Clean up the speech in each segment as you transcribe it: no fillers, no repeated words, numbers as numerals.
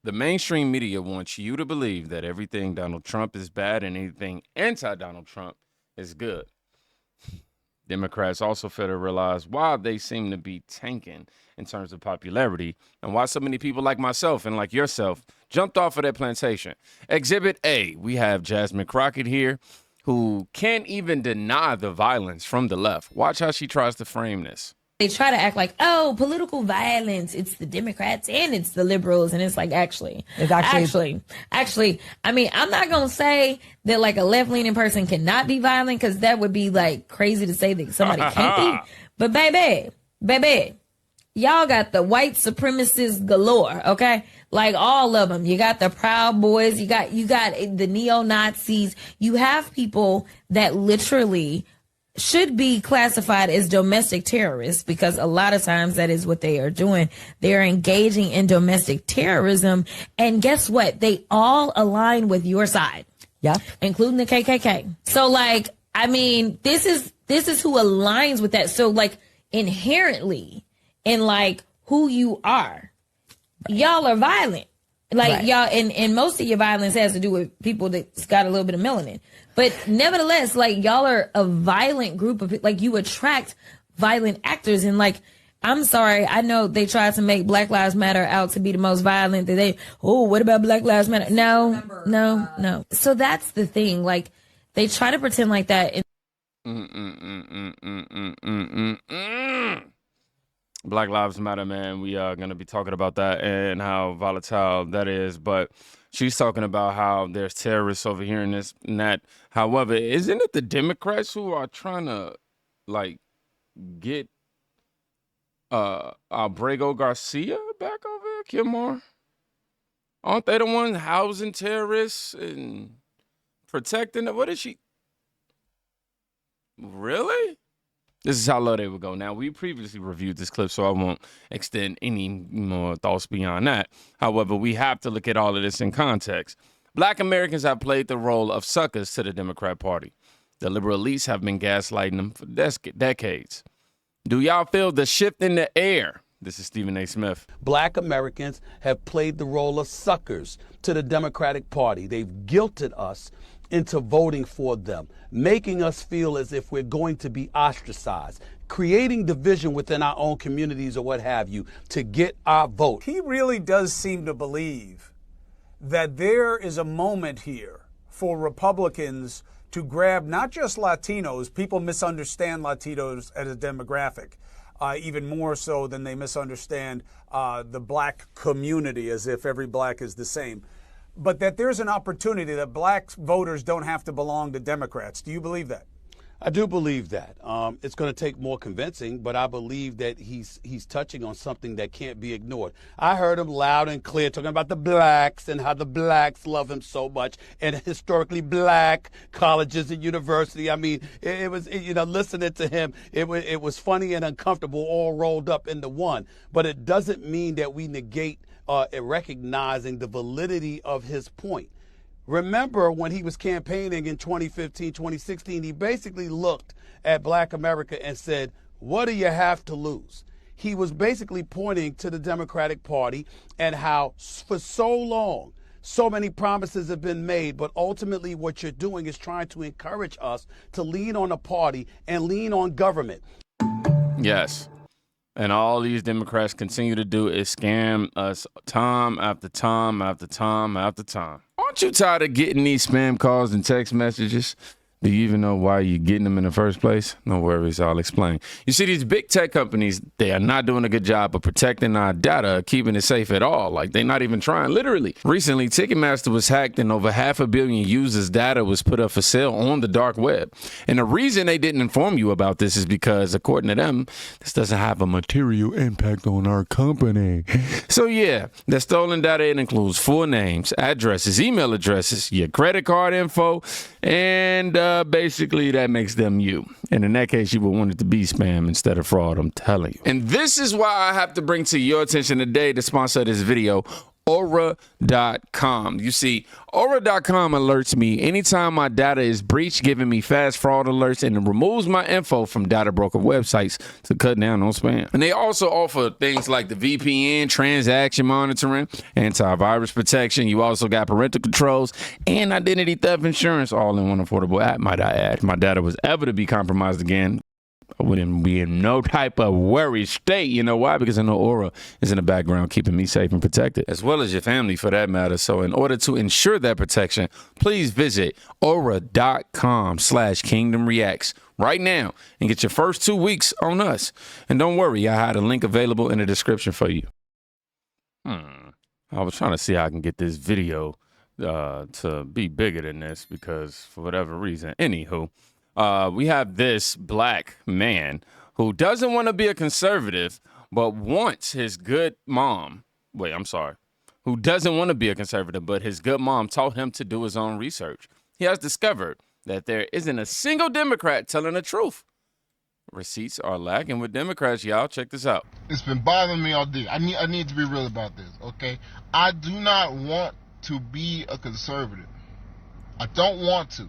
The mainstream media wants you to believe that everything Donald Trump is bad and anything anti-Donald Trump is good. Democrats also fail to realize why they seem to be tanking in terms of popularity and why so many people like myself and like yourself jumped off of that plantation. Exhibit A, we have Jasmine Crockett here, who can't even deny the violence from the left. Watch how she tries to frame this. They try to act like, oh, political violence, it's the Democrats and it's the liberals. And it's like, actually, I mean, I'm not going to say that like a left-leaning person cannot be violent, because that would be like crazy to say that somebody can't be. But baby, y'all got the white supremacists galore, okay? Like all of them. You got the Proud Boys. You got the neo-Nazis. You have people that literally should be classified as domestic terrorists, because a lot of times that is what they are doing. They are engaging in domestic terrorism. And guess what? They all align with your side. Yeah. Including the KKK. So like, I mean, this is who aligns with that. So like inherently in like who you are, y'all are violent. Like right. Y'all, and most of your violence has to do with people that's got a little bit of melanin. But nevertheless, like y'all are a violent group of people. Like you attract violent actors. And like, I'm sorry, I know they tried to make Black Lives Matter out to be the most violent. What about Black Lives Matter? No. So that's the thing. Like they try to pretend like that. Black Lives Matter, man. We are going to be talking about that and how volatile that is. But she's talking about how there's terrorists over here and this and that. However, isn't it the Democrats who are trying to, like, get Abrego Garcia back over here, Kilmore? Aren't they the ones housing terrorists and protecting them? What is she? Really? This is how low they would go. Now, we previously reviewed this clip, so I won't extend any more thoughts beyond that. However, we have to look at all of this in context. Black Americans have played the role of suckers to the Democrat Party. The liberal elites have been gaslighting them for decades. Do y'all feel the shift in the air? This is Stephen A. Smith. Black Americans have played the role of suckers to the Democratic Party. They've guilted us into voting for them, making us feel as if we're going to be ostracized, creating division within our own communities or what have you to get our vote. He really does seem to believe that there is a moment here for Republicans to grab not just Latinos. People misunderstand Latinos as a demographic, even more so than they misunderstand the black community, as if every black is the same. But that there's an opportunity that black voters don't have to belong to Democrats. Do you believe that? I do believe that. It's going to take more convincing, but I believe that he's touching on something that can't be ignored. I heard him loud and clear talking about the blacks and how the blacks love him so much, and historically black colleges and university. I mean, it was listening to him, it was funny and uncomfortable all rolled up into one. But it doesn't mean that we negate recognizing the validity of his point. Remember when he was campaigning in 2015, 2016, he basically looked at Black America and said, what do you have to lose? He was basically pointing to the Democratic Party and how for so long, so many promises have been made, but ultimately what you're doing is trying to encourage us to lean on a party and lean on government. Yes. And all these Democrats continue to do is scam us time after time after time after time. Aren't you tired of getting these spam calls and text messages? Do you even know why you're getting them in the first place? No worries, I'll explain. You see, these big tech companies, they are not doing a good job of protecting our data, keeping it safe at all. Like, they're not even trying, literally. Recently, Ticketmaster was hacked and over 500 million users' data was put up for sale on the dark web. And the reason they didn't inform you about this is because, according to them, this doesn't have a material impact on our company. So, yeah, the stolen data, it includes full names, addresses, email addresses, your credit card info, and basically that makes them you. And in that case, you would want it to be spam instead of fraud, I'm telling you. And this is why I have to bring to your attention today, the sponsor of this video, Aura.com. You see, Aura.com alerts me anytime my data is breached, giving me fast fraud alerts, and it removes my info from data broker websites to cut down on spam. And they also offer things like the VPN, transaction monitoring, antivirus protection. You also got parental controls and identity theft insurance, all in one affordable app, might I add. If my data was ever to be compromised again, I wouldn't be in no type of worried state. You know why? Because I know Aura is in the background keeping me safe and protected, as well as your family for that matter. So in order to ensure that protection, please visit aura.com/kingdomreacts right now and get your first 2 weeks on us. And don't worry, I had a link available in the description for you. I was trying to see how I can get this video to be bigger than this because for whatever reason. Anywho. We have this black man who doesn't want to be a conservative, but wants his good mom. Who doesn't want to be a conservative, but his good mom taught him to do his own research. He has discovered that there isn't a single Democrat telling the truth. Receipts are lacking with Democrats, y'all. Check this out. It's been bothering me all day. I need to be real about this, okay? I do not want to be a conservative. I don't want to.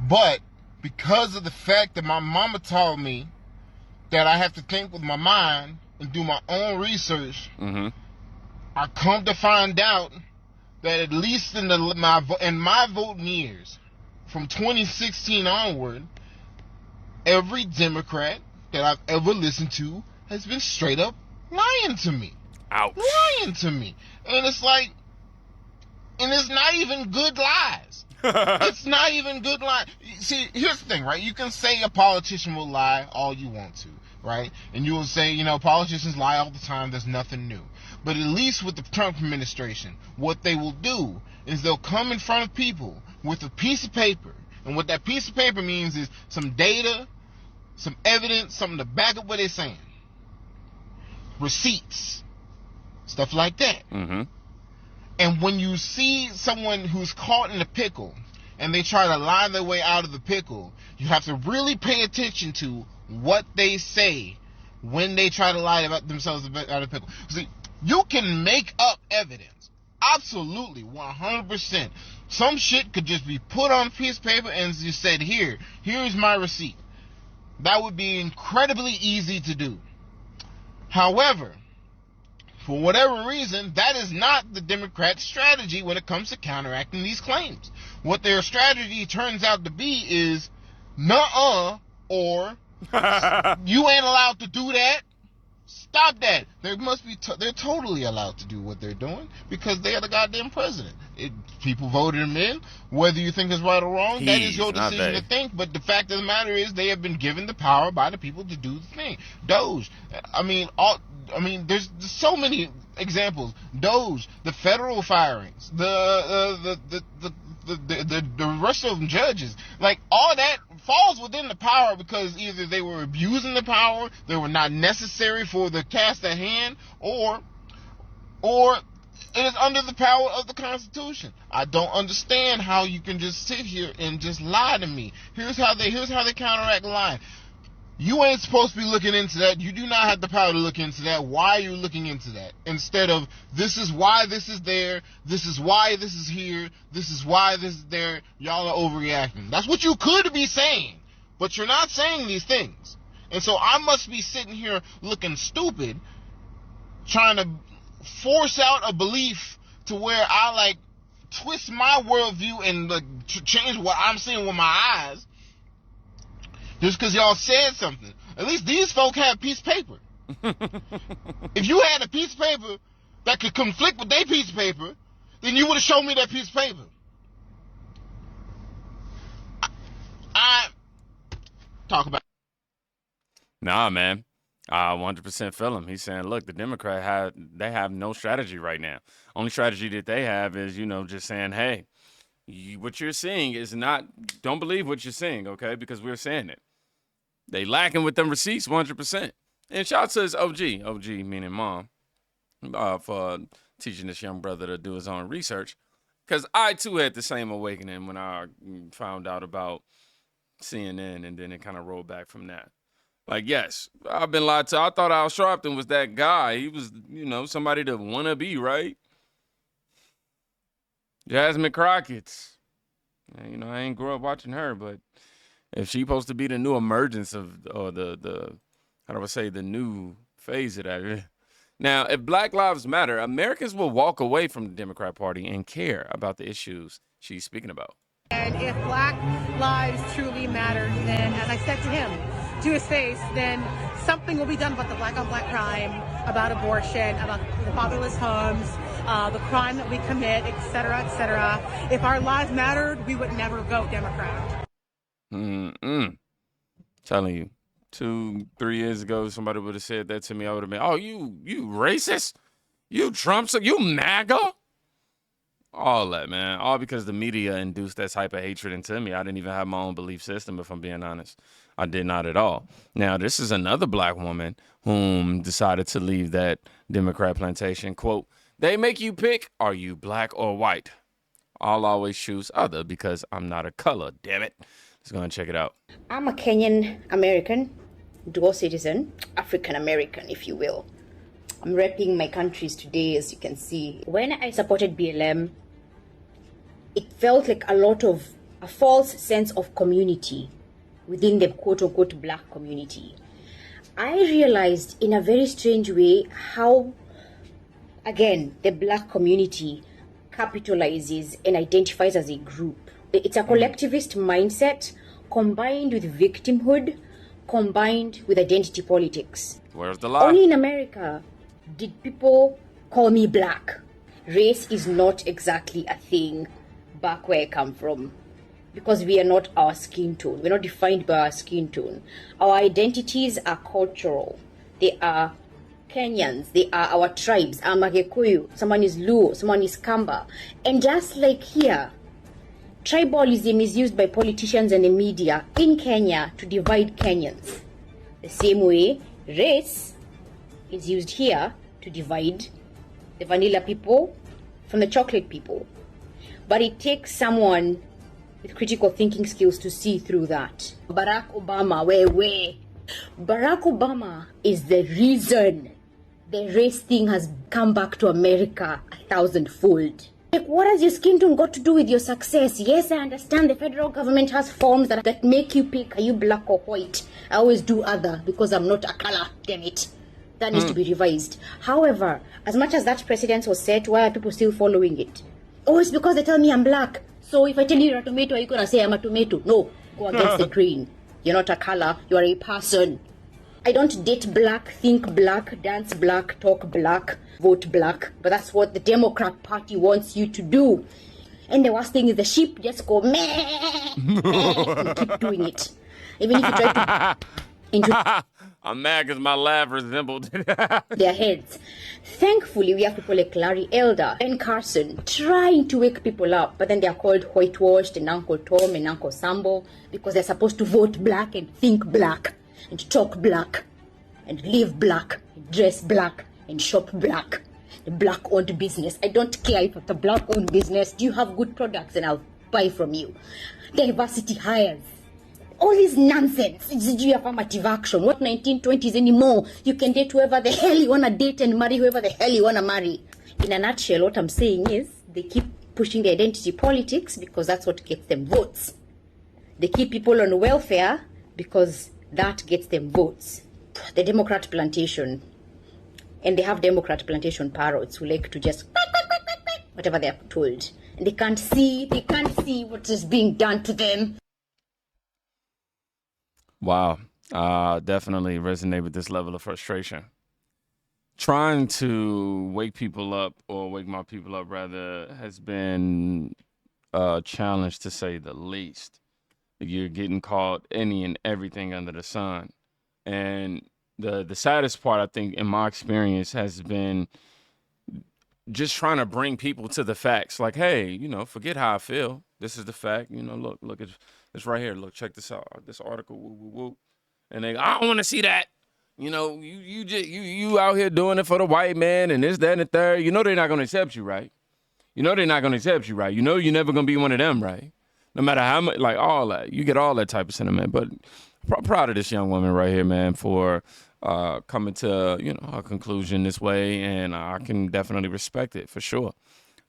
But because of the fact that my mama taught me that I have to think with my mind and do my own research, I come to find out that at least in my voting years, from 2016 onward, every Democrat that I've ever listened to has been straight up lying to me. Ouch. Lying to me. And it's like, and it's not even good lies. It's not even good lie. See, here's the thing, right? You can say a politician will lie all you want to, right? And you will say, politicians lie all the time. There's nothing new. But at least with the Trump administration, what they will do is they'll come in front of people with a piece of paper. And what that piece of paper means is some data, some evidence, something to back up what they're saying. Receipts. Stuff like that. And when you see someone who's caught in a pickle and they try to lie their way out of the pickle, you have to really pay attention to what they say when they try to lie about themselves out of the pickle. See, you can make up evidence. Absolutely, 100%. Some shit could just be put on a piece of paper and you said, here's my receipt. That would be incredibly easy to do. However, for whatever reason, that is not the Democrats' strategy when it comes to counteracting these claims. What their strategy turns out to be is, nuh-uh, or you ain't allowed to do that. Stop that. They're totally allowed to do what they're doing because they are the goddamn president. People voted him in. Whether you think it's right or wrong, that is your decision to think. But the fact of the matter is they have been given the power by the people to do the thing. Doge. There's so many examples. Doge, the federal firings, the rest of them judges, like all that falls within the power because either they were abusing the power, they were not necessary for the task at hand, or it is under the power of the Constitution. I don't understand how you can just sit here and just lie to me. Here's how they counteract lying. You ain't supposed to be looking into that. You do not have the power to look into that. Why are you looking into that? Instead of, this is why this is there, this is why this is here, this is why this is there, y'all are overreacting. That's what you could be saying, but you're not saying these things. And so I must be sitting here looking stupid, trying to force out a belief to where I, twist my worldview and change what I'm seeing with my eyes, just because y'all said something. At least these folk have a piece of paper. If you had a piece of paper that could conflict with their piece of paper, then you would have shown me that piece of paper. I talk about. Nah, man. I 100% feel him. He's saying, look, the Democrat have no strategy right now. Only strategy that they have is, just saying, hey, what you're seeing is not, don't believe what you're seeing, okay? Because we're saying it. They lacking with them receipts 100%. And shout out to his OG meaning mom, for teaching this young brother to do his own research. Because I, too, had the same awakening when I found out about CNN, and then it kind of rolled back from that. Yes, I've been lied to. I thought Al Sharpton was that guy. He was, somebody to want to be, right? Jasmine Crockett. You know, I ain't grew up watching her, but if she supposed to be the new emergence of, or the how do I say, the new phase of that. Now, if Black Lives Matter, Americans will walk away from the Democrat Party and care about the issues she's speaking about. And if Black lives truly matter, then, as I said to him, to his face, then something will be done about the black on black crime, about abortion, about the fatherless homes, the crime that we commit, et cetera, et cetera. If our lives mattered, we would never vote Democrat. Telling you, 2-3 years ago, somebody would have said that to me. I would have been, oh, you racist? You Trump, you MAGA? All that, man. All because the media induced that type of hatred into me. I didn't even have my own belief system, if I'm being honest. I did not at all. Now, this is another black woman whom decided to leave that Democrat plantation. Quote, they make you pick, are you black or white? I'll always choose other because I'm not a color, damn it. Let's go and check it out. I'm a Kenyan American, dual citizen, African American, if you will. I'm repping my countries today, as you can see. When I supported BLM, it felt like a false sense of community within the quote-unquote black community. I realized in a very strange way how, again, the black community capitalizes and identifies as a group. It's a collectivist mindset combined with victimhood, combined with identity politics. Where's the lie? Only in America did people call me black. Race is not exactly a thing back where I come from, because we are not our skin tone. We're not defined by our skin tone. Our identities are cultural. They are Kenyans. They are our tribes. I'm a Gikuyu. Someone is Luo. Someone is Kamba. And just like here, tribalism is used by politicians and the media in Kenya to divide Kenyans. The same way, race is used here to divide the vanilla people from the chocolate people. But it takes someone with critical thinking skills to see through that. Barack Obama, Barack Obama is the reason the race thing has come back to America 1,000-fold. Like, what has your skin tone got to do with your success? Yes, I understand the federal government has forms that make you pick, are you black or white? I always do other because I'm not a color, damn it. That needs to be revised. However, as much as that precedent was set, why are people still following it? Oh, it's because they tell me I'm black. So if I tell you you're a tomato, are you going to say I'm a tomato? No, go against the grain. You're not a color, you're a person. I don't date black, think black, dance black, talk black, vote black. But that's what the Democrat Party wants you to do. And the worst thing is the sheep just go meh and keep doing it. Even if you try to I'm mad because my laugh resembled their heads. Thankfully, we have people like Larry Elder and Carson trying to wake people up, but then they are called whitewashed and Uncle Tom and Uncle Sambo because they're supposed to vote black and think black and talk black and live black and dress black and shop black. The black-owned business. I don't care if it's a black-owned business. Do you have good products and I'll buy from you. Diversity hires. All this nonsense. It's the affirmative action. What 1920s anymore? You can date whoever the hell you want to date and marry whoever the hell you want to marry. In a nutshell, what I'm saying is they keep pushing the identity politics because that's what gets them votes. They keep people on welfare because that gets them votes. The Democrat plantation. And they have Democrat plantation parrots who like to just whatever they're told. And they can't see what is being done to them. Wow. Definitely resonate with this level of frustration. Trying to wake people up, or wake my people up rather, has been a challenge to say the least. You're getting called any and everything under the sun. And the saddest part, I think, in my experience, has been just trying to bring people to the facts. Like, hey, forget how I feel. This is the fact. Look, it's right here. Look, check this out. This article, woo, woo, woo. And they, I don't want to see that. You out here doing it for the white man and this, that, and the third. They're not going to accept you, right? They're not going to accept you, right? You're never going to be one of them, right? No matter how much, like all that. You get all that type of sentiment. But proud of this young woman right here, man, for coming to, a conclusion this way. And I can definitely respect it for sure.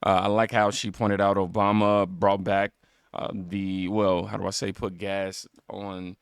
I like how she pointed out Obama brought back put gas on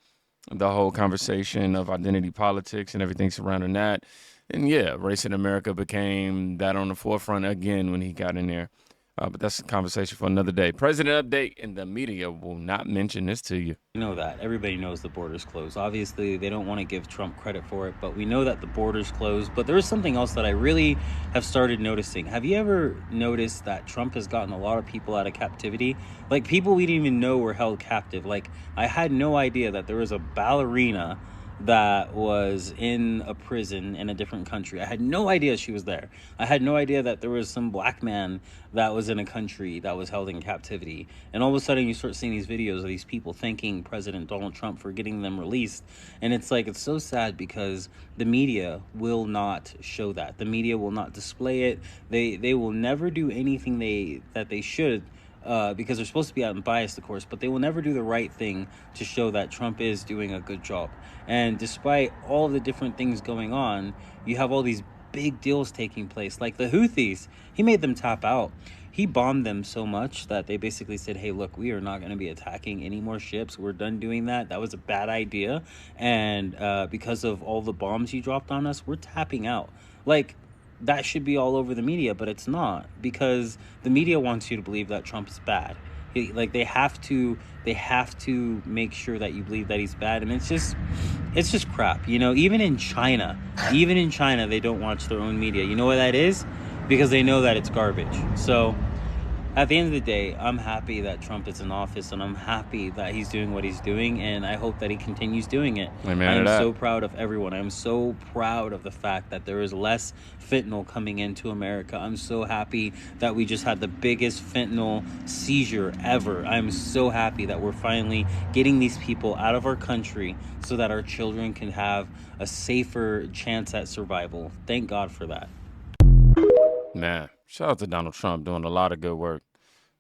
the whole conversation of identity politics and everything surrounding that. And yeah, race in America became that on the forefront again when he got in there. But that's a conversation for another day. President update, and the media will not mention this to you. We know that. Everybody knows the border's closed. Obviously, they don't want to give Trump credit for it, but we know that the border's closed. But there is something else that I really have started noticing. Have you ever noticed that Trump has gotten a lot of people out of captivity? Like, people we didn't even know were held captive. Like, I had no idea that there was a ballerina that was in a prison in a different country. I had no idea she was there. I had no idea that there was some black man that was in a country that was held in captivity. And all of a sudden you start seeing these videos of these people thanking President Donald Trump for getting them released. And it's like, it's so sad because the media will not show that. The media will not display it. They will never do anything that they should, because they're supposed to be unbiased, of course, but they will never do the right thing to show that Trump is doing a good job. And despite all the different things going on, you have all these big deals taking place. Like the Houthis, he made them tap out. He bombed them so much that they basically said, hey, look, we are not going to be attacking any more ships. We're done doing that. That was a bad idea. And because of all the bombs you dropped on us, we're tapping out. Like, that should be all over the media, but it's not, because the media wants you to believe that Trump is bad. They have to make sure that you believe that he's bad, and it's just crap. You know, even in China, they don't watch their own media. You know what that is? Because they know that it's garbage. So at the end of the day, I'm happy that Trump is in office, and I'm happy that he's doing what he's doing, and I hope that he continues doing it. I am so proud of everyone. I'm so proud of the fact that there is less fentanyl coming into America. I'm so happy that we just had the biggest fentanyl seizure ever. I'm so happy that we're finally getting these people out of our country so that our children can have a safer chance at survival. Thank God for that. Man, shout out to Donald Trump doing a lot of good work.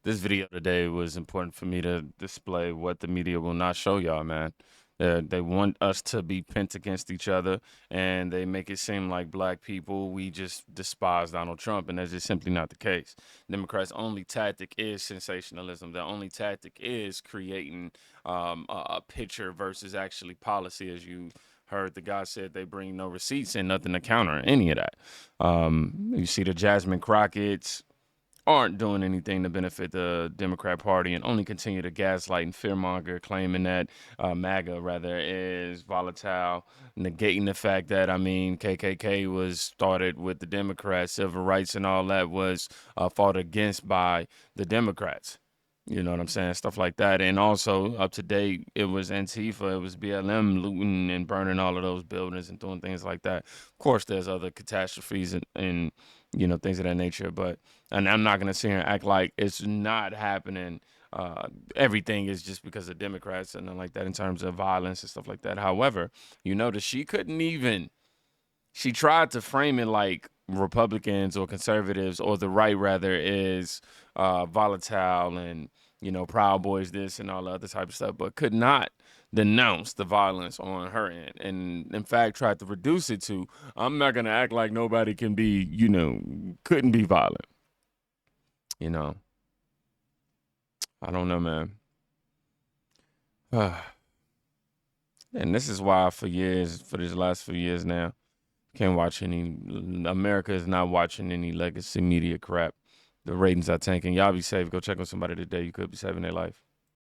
This video today was important for me to display what the media will not show y'all, man. They want us to be pent against each other, and they make it seem like black people, we just despise Donald Trump, and that's just simply not the case. Democrats' only tactic is sensationalism. Their only tactic is creating a picture versus actually policy, as you heard the guy said they bring no receipts and nothing to counter any of that. You see the Jasmine Crockett's aren't doing anything to benefit the Democrat Party and only continue to gaslight and fearmonger, claiming that MAGA, rather, is volatile, negating the fact that, KKK was started with the Democrats, civil rights and all that was fought against by the Democrats. You know what I'm saying? Stuff like that. And also, up to date, it was Antifa, it was BLM looting and burning all of those buildings and doing things like that. Of course, there's other catastrophes and things of that nature. And I'm not going to sit here and act like it's not happening. Everything is just because of Democrats and like that in terms of violence and stuff like that. However, you notice she tried to frame it like Republicans or conservatives or the right, rather, is volatile and, Proud Boys this and all the other type of stuff, but could not denounce the violence on her end. And in fact, tried to reduce it to, I'm not going to act like nobody can be, couldn't be violent. I don't know, man. And this is why for these last few years now, can't watch America is not watching any legacy media crap. The ratings are tanking. Y'all be safe. Go check on somebody today. You could be saving their life.